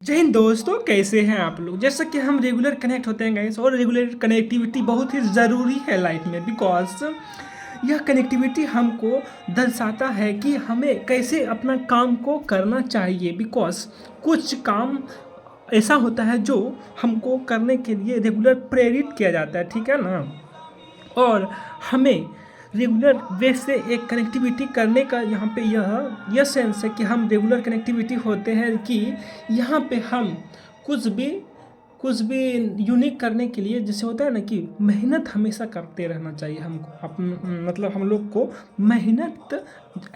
जय हिंद दोस्तों, कैसे हैं आप लोग। जैसा कि हम रेगुलर कनेक्ट होते हैं गाइस, और रेगुलर कनेक्टिविटी बहुत ही ज़रूरी है लाइफ में, बिकॉज यह कनेक्टिविटी हमको दर्शाता है कि हमें कैसे अपना काम को करना चाहिए। बिकॉज कुछ काम ऐसा होता है जो हमको करने के लिए रेगुलर प्रेरित किया जाता है, ठीक है ना। और हमें रेगुलर वे से एक कनेक्टिविटी करने का यहाँ पे यह सेंस है कि हम रेगुलर कनेक्टिविटी होते हैं कि यहाँ पे हम कुछ भी यूनिक करने के लिए, जैसे होता है ना कि मेहनत हमेशा करते रहना चाहिए हमको। मतलब हम लोग को मेहनत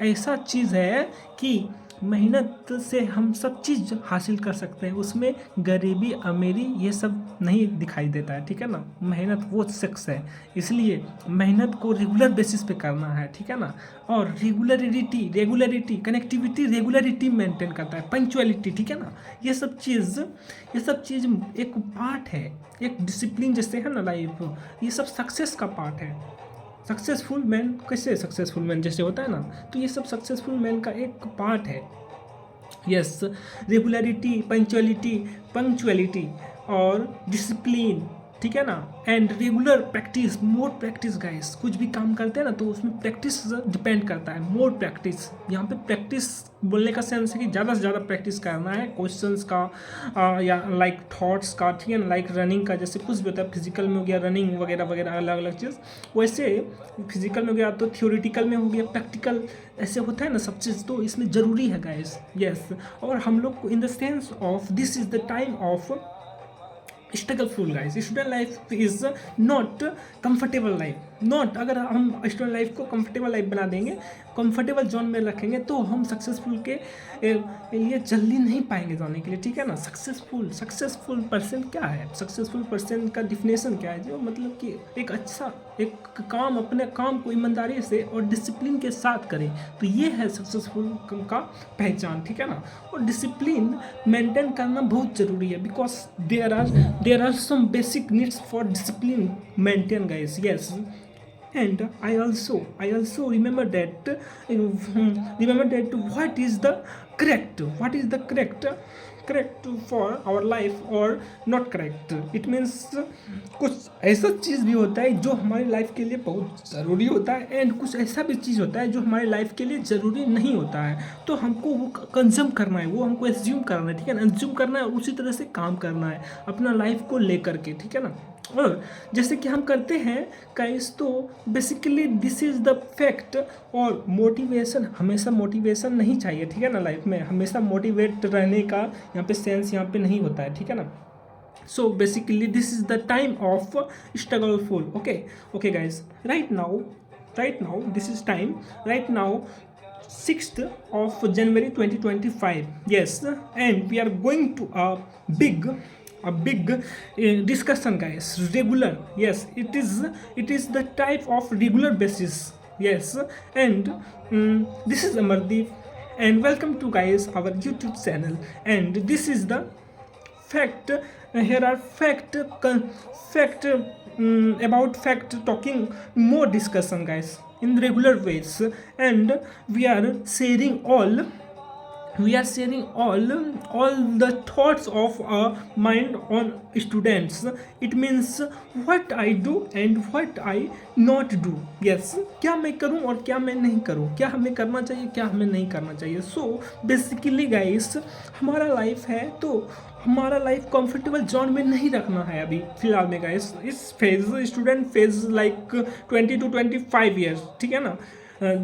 ऐसा चीज़ है कि मेहनत से हम सब चीज़ हासिल कर सकते हैं। उसमें गरीबी अमीरी ये सब नहीं दिखाई देता है, ठीक है ना। मेहनत वो शख्स है, इसलिए मेहनत को रेगुलर बेसिस पे करना है, ठीक है ना। और रेगुलरिटी कनेक्टिविटी रेगुलरिटी मेंटेन करता है, पंक्चुअलिटी, ठीक है ना। ये सब चीज़ एक पार्ट है, एक डिसिप्लिन जैसे है ना लाइफ, ये सब सक्सेस का पार्ट है। सक्सेसफुल मैन कैसे, सक्सेसफुल मैन जैसे होता है ना, तो ये सब सक्सेसफुल मैन का एक पार्ट है। यस, रेगुलरिटी, पंक्चुअलिटी और डिसिप्लिन, ठीक है ना। And regular practice, more practice guys. कुछ भी काम करते हैं ना तो उसमें प्रैक्टिस डिपेंड करता है, मोर प्रैक्टिस। यहाँ पे प्रैक्टिस बोलने का सेंस है कि ज़्यादा से ज़्यादा प्रैक्टिस करना है क्वेश्चंस का, या लाइक थॉट्स का, ठीक है ना, लाइक रनिंग का। जैसे कुछ भी होता है, फिजिकल में हो गया रनिंग वगैरह वगैरह अलग अलग चीज़, वैसे फिजिकल में हो गया तो थियोरिटिकल में हो गया प्रैक्टिकल, ऐसे होता है ना सब चीज़। तो इसमें ज़रूरी है गाइस, यस। और हम लोग को in the sense of this is the time of struggleful guys. Student life is not comfortable life, not. अगर हम स्टूडेंट लाइफ को कंफर्टेबल लाइफ बना देंगे, कंफर्टेबल जोन में रखेंगे, तो हम सक्सेसफुल के लिए जल्दी नहीं पाएंगे जाने के लिए, ठीक है ना। सक्सेसफुल पर्सन क्या है, सक्सेसफुल पर्सन का डिफिनेशन क्या है, जो मतलब कि एक काम, अपने काम को ईमानदारी से और डिसिप्लिन के साथ करें, तो ये है सक्सेसफुल का पहचान, ठीक है ना। और डिसिप्लिन मेंटेन करना बहुत ज़रूरी है, because there are some basic needs for discipline maintain guys, yes. And I also remember that what is the correct for our life or not correct. It means कुछ ऐसा चीज़ भी होता है जो हमारी लाइफ के लिए बहुत ज़रूरी होता है, एंड कुछ ऐसा भी चीज़ होता है जो हमारी लाइफ के लिए ज़रूरी नहीं होता है। तो हमको वो कंज्यूम करना है, वो हमको एज्यूम करना है, ठीक है ना। एज्यूम करना है, उसी तरह से काम करना है अपना लाइफ को लेकर के, ठीक है ना। और जैसे कि हम करते हैं गाइस, तो basically this is the fact. और मोटिवेशन, हमेशा मोटिवेशन नहीं चाहिए, ठीक है ना। लाइफ में हमेशा मोटिवेट रहने का यहाँ पे सेंस यहाँ पे नहीं होता है, ठीक है ना। So basically this is the time of struggleful. Okay guys, right now this is time, right now 6th of January 2025, yes, and we are going to a big discussion guys. Regular, yes, it is the type of regular basis, yes. And this is Amardeep, and welcome to guys our YouTube channel. And this is the fact. Here are about fact talking, more discussion guys in regular ways. And we are sharing all the thoughts of our mind on students. It means what I do and what I not do, yes. क्या मैं करूं और क्या मैं नहीं करूं, क्या हमें करना चाहिए, क्या हमें नहीं करना चाहिए। सो बेसिकली गाइस, हमारा लाइफ है तो हमारा लाइफ कंफर्टेबल जोन में नहीं रखना है अभी फिलहाल में गाइस। इस phase, student phase like 20 to 25 years, ठीक है ना।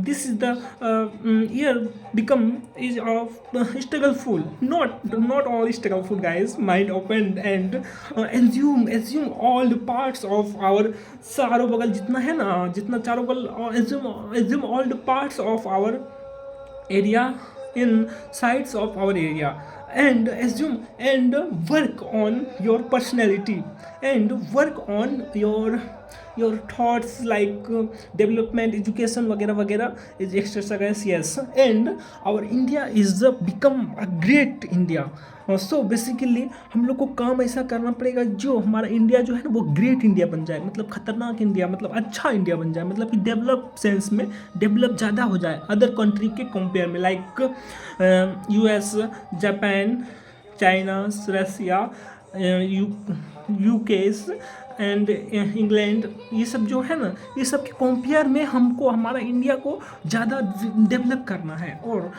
This is the year become is of struggleful, not all struggleful guys. Mind open and assume all the parts of our चारों बगल जितना है ना, जितना चारों बगल, assume all the parts of our area, in sides of our area, and assume and work on your personality, and work on your thoughts like development, education वगैरह वगैरह is extra guys, yes. And our India is become a great India. So basically हम लोग को काम ऐसा करना पड़ेगा जो हमारा इंडिया जो है ना वो ग्रेट इंडिया बन जाए, मतलब खतरनाक इंडिया, मतलब अच्छा इंडिया बन जाए, मतलब कि डेवलप सेंस में डेवलप ज़्यादा हो जाए अदर कंट्री के कंपेयर में, like US, Japan, China, Russia, UKs and England, ये सब जो है ना, ये सब के कंपेयर में हमको हमारा इंडिया को ज़्यादा डेवलप करना है। और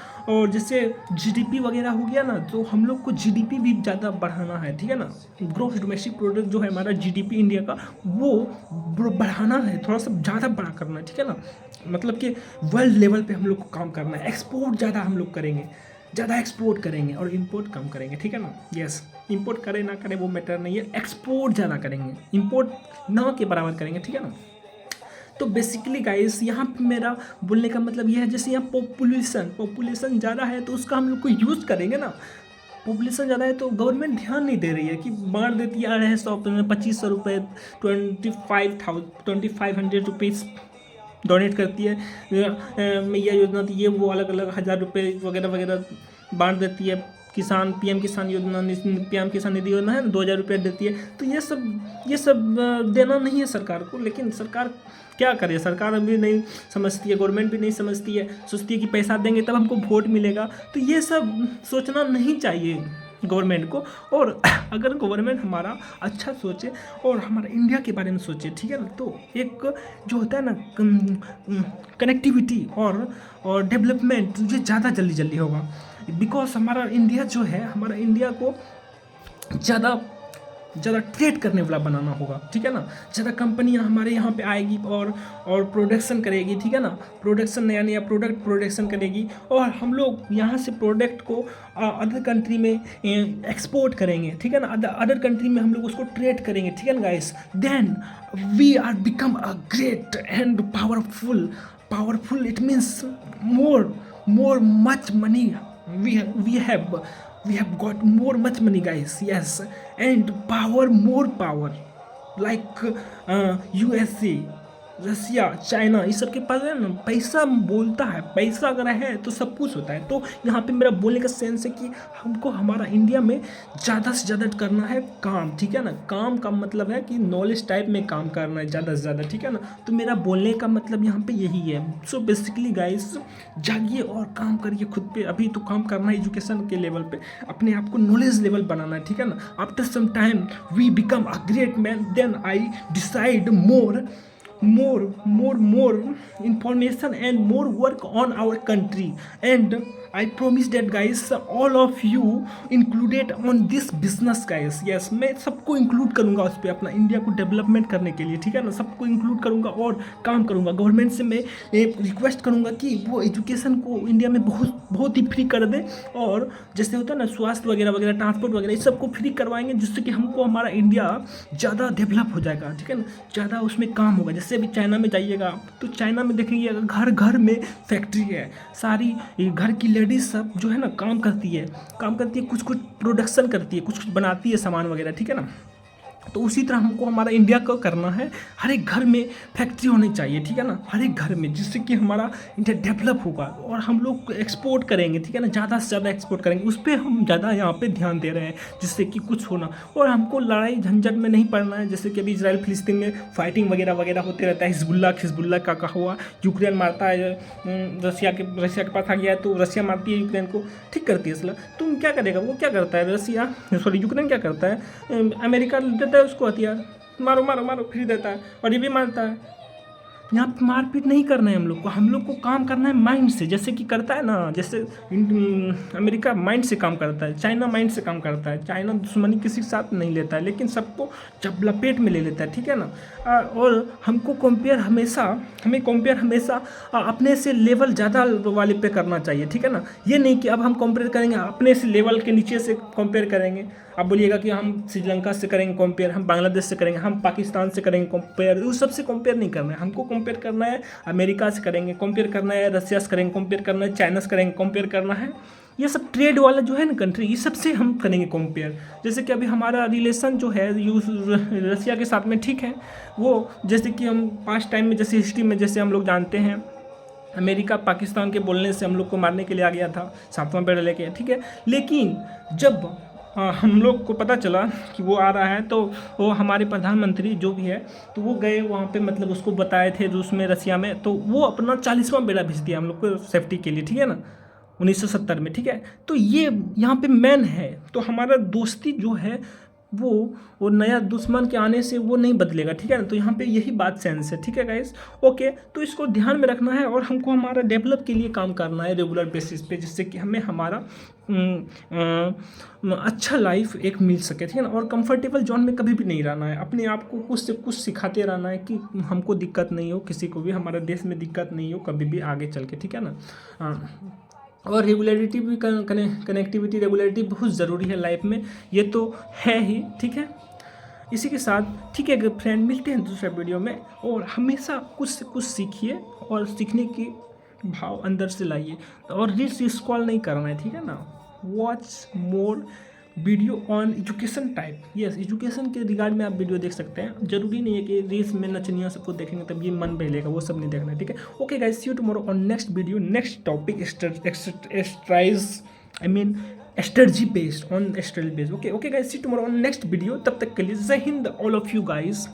जैसे जीडीपी वगैरह हो गया ना, तो हम लोग को जीडीपी भी ज़्यादा बढ़ाना है, ठीक है ना। ग्रोथ डोमेस्टिक प्रोडक्ट जो है हमारा जीडीपी इंडिया का, वो बढ़ाना है, थोड़ा सा ज़्यादा बड़ा करना है, ठीक है ना। मतलब कि वर्ल्ड लेवल पे हम लोग को काम करना है, एक्सपोर्ट ज़्यादा हम लोग करेंगे, ज़्यादा एक्सपोर्ट करेंगे और इंपोर्ट कम करेंगे, ठीक है ना। यस, इंपोर्ट करें ना करें वो मैटर नहीं है, एक्सपोर्ट ज़्यादा करेंगे, इंपोर्ट ना के बराबर करेंगे, ठीक है ना। तो बेसिकली गाइस यहाँ पे मेरा बोलने का मतलब यह है, जैसे यहाँ पॉपुलेशन ज़्यादा है तो उसका हम लोग को यूज़ करेंगे ना। पॉपुलेशन ज़्यादा है तो गवर्नमेंट ध्यान नहीं दे रही है कि बांट देती है 2500 रुपये, 2500 रुपीज़ डोनेट करती है, मैया योजना थी ये वो, अलग अलग 1000 रुपये वगैरह वगैरह बांट देती है। किसान पीएम किसान योजना, पीएम किसान निधि योजना है, 2000 रुपये देती है। तो ये सब देना नहीं है सरकार को, लेकिन सरकार क्या करे, सरकार अभी नहीं समझती है, गवर्नमेंट भी नहीं समझती है, सोचती है कि पैसा देंगे तब हमको वोट मिलेगा। तो ये सब सोचना नहीं चाहिए गवर्नमेंट को। और अगर गवर्नमेंट हमारा अच्छा सोचे और हमारा इंडिया के बारे में सोचे, ठीक है ना, तो एक जो होता है ना कनेक्टिविटी और डेवलपमेंट ये ज़्यादा जल्दी होगा। बिकॉज हमारा इंडिया जो है, हमारा इंडिया को ज़्यादा ट्रेड करने वाला बनाना होगा, ठीक है ना। ज़्यादा कंपनियां हमारे यहाँ पे आएगी और प्रोडक्शन करेगी, ठीक है ना। प्रोडक्शन, नया प्रोडक्ट प्रोडक्शन करेगी और हम लोग यहाँ से प्रोडक्ट को अदर कंट्री में एक्सपोर्ट करेंगे, ठीक है ना। अदर कंट्री में हम लोग उसको ट्रेड करेंगे, ठीक है ना guys. Then we are become a great and powerful. It means more much money we have got much money guys, yes, and more power like USA, Russia, China, इस सब के पास है ना पैसा बोलता है, पैसा अगर है तो सब कुछ होता है। तो यहाँ पे मेरा बोलने का सेंस है कि हमको हमारा इंडिया में ज़्यादा से ज़्यादा करना है काम, ठीक है ना। काम का मतलब है कि नॉलेज टाइप में काम करना है ज़्यादा से ज़्यादा, ठीक है ना। तो मेरा बोलने का मतलब यहाँ पे यही है। सो बेसिकली गाइस, जागिए और काम करिए खुद पे। अभी तो काम करना है एजुकेशन के लेवल पे, अपने आप को नॉलेज लेवल बनाना है, ठीक है ना। After some time we become a great man, then I decide more information and more work on our country, and I promise that guys all of you included on this business guys, yes, मैं सबको include करूँगा उस पर, अपना India को development करने के लिए, ठीक है ना। सबको इंक्लूड करूँगा और काम करूँगा। गवर्नमेंट से मैं रिक्वेस्ट करूँगा कि वो एजुकेशन को इंडिया में बहुत ही फ्री कर दे, और जैसे होता है ना स्वास्थ्य वगैरह ट्रांसपोर्ट वगैरह, इस सबको फ्री करवाएंगे, जिससे कि हमको हमारा इंडिया ज़्यादा डेवलप हो जाएगा, ठीक है ना। ज़्यादा उसमें काम होगा। जैसे अभी चाइना में जाइएगा तो चाइना में देखेंगे घर घर में फैक्ट्री है, सारी घर की लेडीज सब जो है ना काम करती है, कुछ प्रोडक्शन करती है, कुछ बनाती है सामान वगैरह, ठीक है ना। तो उसी तरह हमको हमारा इंडिया को करना है, हर एक घर में फैक्ट्री होनी चाहिए, ठीक है ना, हर एक घर में, जिससे कि हमारा इंडिया डेवलप होगा और हम लोग एक्सपोर्ट करेंगे, ठीक है ना, ज़्यादा से ज़्यादा एक्सपोर्ट करेंगे। उस पर हम ज़्यादा यहाँ पे ध्यान दे रहे हैं, जिससे कि कुछ होना, और हमको लड़ाई झंझट में नहीं पड़ना है। जैसे कि अभी इजराइल फिलिस्तीन में फाइटिंग वगैरह होते रहता है, हिजबुल्ला का कहा हुआ, यूक्रेन मारता है रसिया के पास आ गया है, तो रसिया मारती है यूक्रेन को, ठीक करती है। इसलिए तुम क्या करेगा, वो क्या करता है यूक्रेन क्या करता है, अमेरिका देता है उसको हथियार, मारो फिर देता है, और ये भी मारता है। यहाँ पे मारपीट नहीं करना है हम लोग को काम करना है माइंड से, जैसे कि करता है ना, जैसे अमेरिका माइंड से काम करता है, चाइना माइंड से काम करता है। चाइना दुश्मनी किसी के साथ नहीं लेता है, लेकिन सबको जब लपेट में ले लेता है, ठीक है ना। और हमें कंपेयर हमेशा अपने से लेवल ज़्यादा वाले पे करना चाहिए, ठीक है ना। ये नहीं कि अब हम कंपेयर करेंगे अपने से लेवल के नीचे से कंपेयर करेंगे। आप बोलिएगा कि हम श्रीलंका से करेंगे कंपेयर, हम बांग्लादेश से करेंगे, हम पाकिस्तान से करेंगे कंपेयर, उस सबसे कंपेयर नहीं करना है। हमको कंपेयर करना है अमेरिका से करेंगे कंपेयर करना है, रसिया से करेंगे कंपेयर करना है, चाइना से करेंगे कंपेयर करना है। ये सब ट्रेड वाला जो है ना कंट्री, ये सबसे हम करेंगे कंपेयर। जैसे कि अभी हमारा रिलेशन जो है रसिया के साथ में, ठीक है, वो जैसे कि हम पास्ट टाइम में, जैसे हिस्ट्री में जैसे हम लोग जानते हैं, अमेरिका पाकिस्तान के बोलने से हम लोग को मारने के लिए आ गया था, 7वां बेड़ा लेके, ठीक है। लेकिन जब हम लोग को पता चला कि वो आ रहा है, तो वो हमारे प्रधानमंत्री जो भी है, तो वो गए वहाँ पे, मतलब उसको बताए थे रूस में, रसिया में, तो वो अपना 40वां बेड़ा भेज दिया हम लोग को सेफ्टी के लिए, ठीक है ना। 1970 में, ठीक है। तो ये यहाँ पे मैन है, तो हमारा दोस्ती जो है वो नया दुश्मन के आने से वो नहीं बदलेगा, ठीक है ना। तो यहाँ पे यही बात सेंस है, ठीक है गाइस। ओके, तो इसको ध्यान में रखना है और हमको हमारा डेवलप के लिए काम करना है रेगुलर बेसिस पे, जिससे कि हमें हमारा अच्छा लाइफ एक मिल सके, ठीक है ना। और कंफर्टेबल जोन में कभी भी नहीं रहना है, अपने आप को कुछ से कुछ सिखाते रहना है कि हमको दिक्कत नहीं हो, किसी को भी हमारे देश में दिक्कत नहीं हो कभी भी आगे चल के, ठीक है ना। और रेगुलरिटी भी कनेक्टिविटी रेगुलरिटी बहुत ज़रूरी है लाइफ में, ये तो है ही, ठीक है। इसी के साथ ठीक है फ्रेंड, मिलते हैं दूसरे वीडियो में। और हमेशा कुछ से कुछ सीखिए और सीखने की भाव अंदर से लाइए, और रील्स स्क्रॉल नहीं करना है, ठीक है ना। Watch more video on education type, yes education के रिगार्ड में आप वीडियो देख सकते हैं। जरूरी नहीं है कि रील्स में नचनियों सबको देखेंगे तब ये मन बहलेगा, वो सब नहीं देखना है, ठीक है। Okay guys, see you tomorrow on next video, next topic strategy based on strategy based. Okay guys, see you tomorrow on next video. तब तक के लिए जय हिंद ऑल ऑफ यू गाइस।